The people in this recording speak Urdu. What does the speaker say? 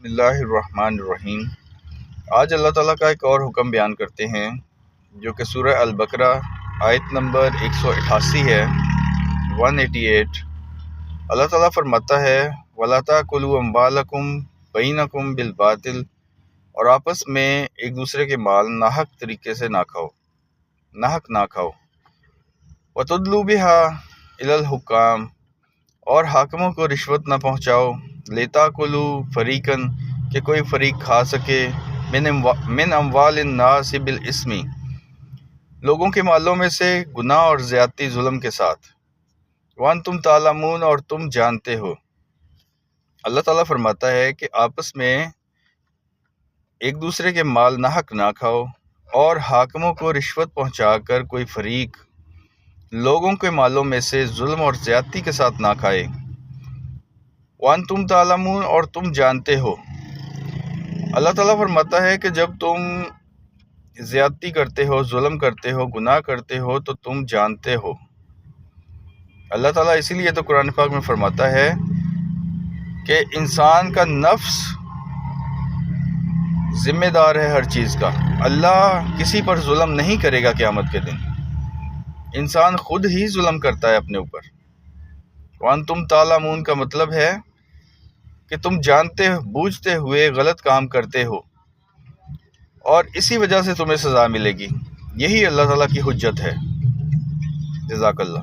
بسم اللہ الرحمن الرحیم۔ آج اللہ تعالیٰ کا ایک اور حکم بیان کرتے ہیں جو کہ سورہ البقرہ آیت نمبر 188 ہے، 188۔ اللہ تعالیٰ فرماتا ہے وَلَا تَأْكُلُوا أَمْوَالَكُمْ بَيْنَكُمْ بِالْبَاطِلِ، اور آپس میں ایک دوسرے کے مال ناحق طریقے سے نہ کھاؤ، ناحق نہ کھاؤ۔ وَتُدْلُوا بِهَا إِلَى الْحُكَّامِ، اور حاکموں کو رشوت نہ پہنچاؤ، لِتَأْكُلُوا فَرِيقًا، کہ کوئی فریق کھا سکے، من اموال الناس بالاسم، لوگوں کے مالوں میں سے گناہ اور زیادتی ظلم کے ساتھ، وَأَنْتُمْ تَعْلَمُونَ، اور تم جانتے ہو۔ اللہ تعالیٰ فرماتا ہے کہ آپس میں ایک دوسرے کے مال ناحق نہ کھاؤ، اور حاکموں کو رشوت پہنچا کر کوئی فریق لوگوں کے مالوں میں سے ظلم اور زیادتی کے ساتھ نہ کھائے۔ وَأَنْتُمْ تَعْلَمُونَ، اور تم جانتے ہو۔ اللہ تعالیٰ فرماتا ہے کہ جب تم زیادتی کرتے ہو، ظلم کرتے ہو، گناہ کرتے ہو تو تم جانتے ہو۔ اللہ تعالیٰ اسی لیے تو قرآن پاک میں فرماتا ہے کہ انسان کا نفس ذمہ دار ہے ہر چیز کا، اللہ کسی پر ظلم نہیں کرے گا قیامت کے دن، انسان خود ہی ظلم کرتا ہے اپنے اوپر۔ وَأَنْتُمْ تَعْلَمُونَ کا مطلب ہے کہ تم جانتے بوجھتے ہوئے غلط کام کرتے ہو، اور اسی وجہ سے تمہیں سزا ملے گی۔ یہی اللہ تعالیٰ کی حجت ہے۔ جزاک اللہ۔